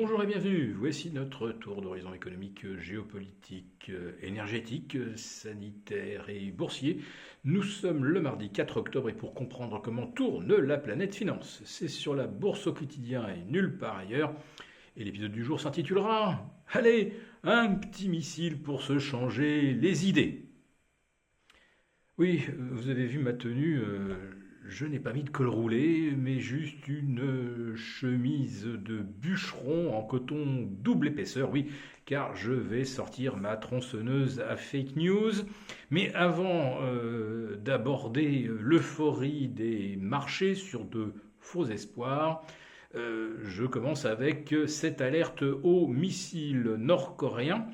Bonjour et bienvenue, voici notre tour d'horizon économique, géopolitique, énergétique, sanitaire et boursier. Nous sommes le mardi 4 octobre et pour comprendre comment tourne la planète finance, c'est sur la bourse au quotidien et nulle part ailleurs. Et l'épisode du jour s'intitulera « Allez, un petit missile pour se changer les idées ». Oui, vous avez vu ma tenue, je n'ai pas mis de col roulé, mais juste une chemise de bûcheron en coton double épaisseur, oui, car je vais sortir ma tronçonneuse à fake news. Mais avant d'aborder l'euphorie des marchés sur de faux espoirs, je commence avec cette alerte au missile nord-coréen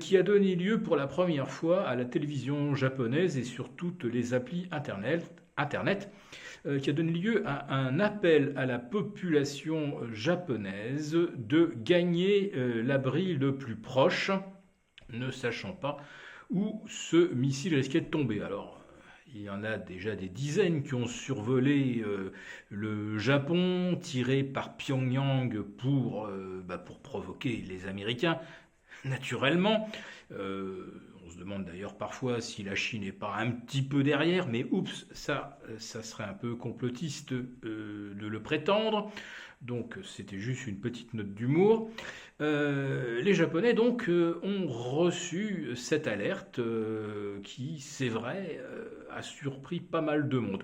qui a donné lieu pour la première fois à la télévision japonaise et sur toutes les applis Internet, qui a donné lieu à un appel à la population japonaise de gagner l'abri le plus proche, ne sachant pas où ce missile risquait de tomber. Alors, il y en a déjà des dizaines qui ont survolé le Japon, tiré par Pyongyang pour provoquer les Américains. Naturellement, on se demande d'ailleurs parfois si la Chine n'est pas un petit peu derrière, mais oups, ça serait un peu complotiste de le prétendre. Donc c'était juste une petite note d'humour. Les Japonais donc ont reçu cette alerte qui, c'est vrai, a surpris pas mal de monde.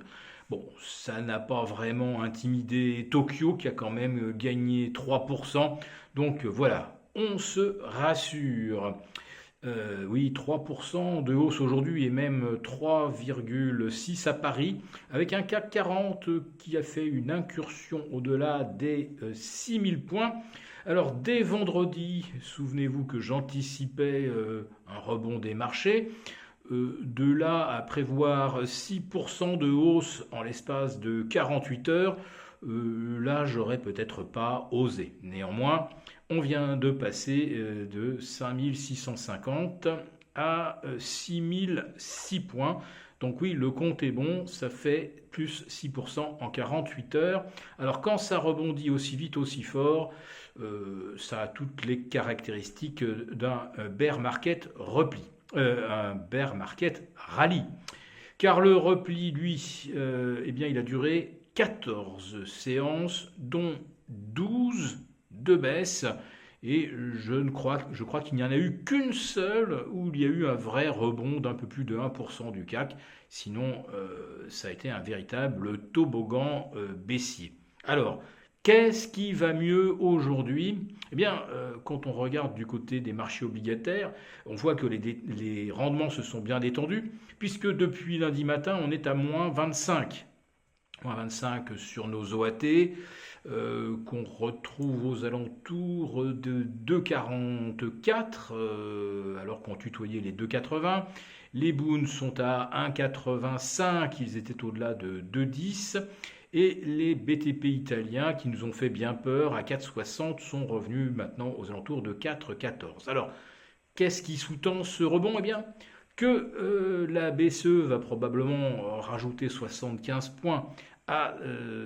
Bon, ça n'a pas vraiment intimidé Tokyo qui a quand même gagné 3%. Donc voilà. On se rassure. Oui, 3% de hausse aujourd'hui et même 3,6 à Paris, avec un CAC 40 qui a fait une incursion au-delà des 6000 points. Alors dès vendredi, souvenez-vous que j'anticipais un rebond des marchés. De là à prévoir 6% de hausse en l'espace de 48 heures, là j'aurais peut-être pas osé. Néanmoins, on vient de passer de 5650 à 6006 points. Donc oui, le compte est bon, ça fait plus 6% en 48 heures. Alors quand ça rebondit aussi vite, aussi fort, ça a toutes les caractéristiques d'un bear market repli, un bear market rallye. Car le repli, lui, il a duré 14 séances, dont 12 de baisse, et je crois qu'il n'y en a eu qu'une seule où il y a eu un vrai rebond d'un peu plus de 1% du CAC, sinon ça a été un véritable toboggan baissier. Alors, qu'est-ce qui va mieux aujourd'hui ? Eh bien, quand on regarde du côté des marchés obligataires, on voit que les rendements se sont bien détendus, puisque depuis lundi matin, on est à moins 25. Moins 25 sur nos OAT, qu'on retrouve aux alentours de 2,44, alors qu'on tutoyait les 2,80. Les Boons sont à 1,85, ils étaient au-delà de 2,10. Et les BTP italiens, qui nous ont fait bien peur, à 4,60, sont revenus maintenant aux alentours de 4,14. Alors, qu'est-ce qui sous-tend ce rebond ? Eh bien, que la BCE va probablement rajouter 75 points à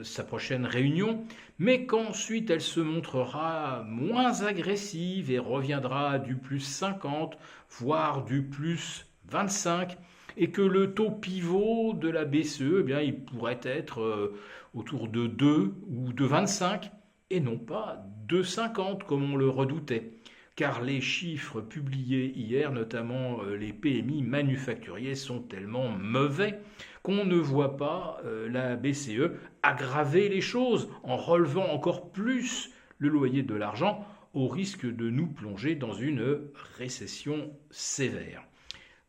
sa prochaine réunion, mais qu'ensuite elle se montrera moins agressive et reviendra du plus 50, voire du plus 25, et que le taux pivot de la BCE, eh bien, il pourrait être autour de 2 ou de 25, et non pas de 50 comme on le redoutait. Car les chiffres publiés hier, notamment les PMI manufacturiers, sont tellement mauvais qu'on ne voit pas la BCE aggraver les choses en relevant encore plus le loyer de l'argent au risque de nous plonger dans une récession sévère.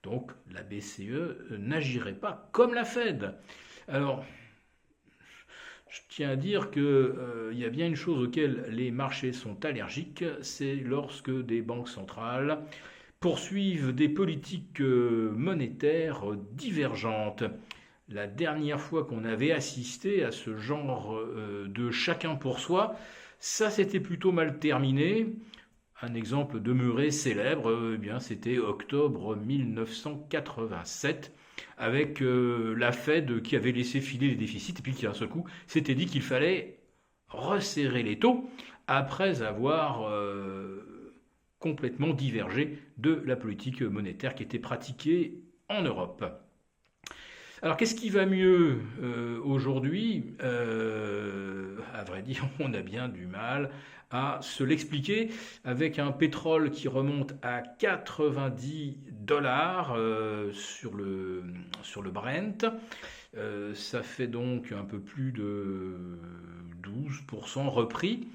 Donc la BCE n'agirait pas comme la Fed. Alors, je tiens à dire qu'il y a bien une chose auquel les marchés sont allergiques, c'est lorsque des banques centrales poursuivent des politiques monétaires divergentes. La dernière fois qu'on avait assisté à ce genre de chacun pour soi, ça s'était plutôt mal terminé. Un exemple demeuré célèbre, c'était octobre 1987, avec la Fed qui avait laissé filer les déficits et puis qui d'un seul coup s'était dit qu'il fallait resserrer les taux après avoir complètement divergé de la politique monétaire qui était pratiquée en Europe. Alors qu'est-ce qui va mieux aujourd'hui À vrai dire, on a bien du mal à se l'expliquer avec un pétrole qui remonte à 90 dollars sur le Brent. Ça fait donc un peu plus de 12% repris.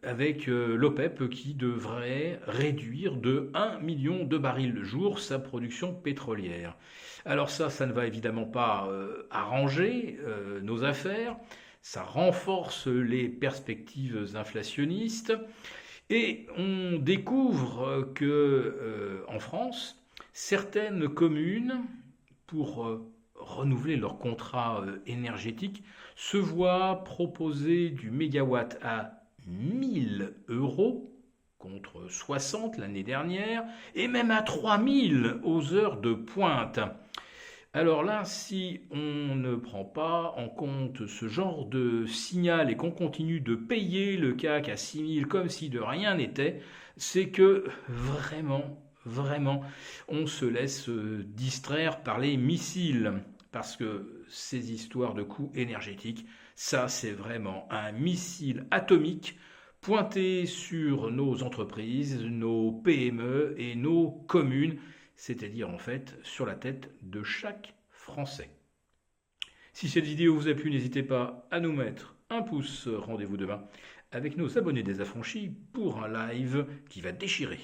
Avec l'OPEP qui devrait réduire de 1 million de barils le jour sa production pétrolière. Alors ça ne va évidemment pas arranger nos affaires, ça renforce les perspectives inflationnistes et on découvre que en France, certaines communes, pour renouveler leur contrat énergétique, se voient proposer du mégawatt à 1000 euros contre 60 l'année dernière et même à 3000 aux heures de pointe. Alors là, si on ne prend pas en compte ce genre de signal et qu'on continue de payer le CAC à 6000 comme si de rien n'était, c'est que vraiment, on se laisse distraire par les missiles. Parce que ces histoires de coûts énergétiques, ça c'est vraiment un missile atomique pointé sur nos entreprises, nos PME et nos communes, c'est-à-dire en fait sur la tête de chaque Français. Si cette vidéo vous a plu, n'hésitez pas à nous mettre un pouce. Rendez-vous demain avec nos abonnés désaffranchis pour un live qui va déchirer.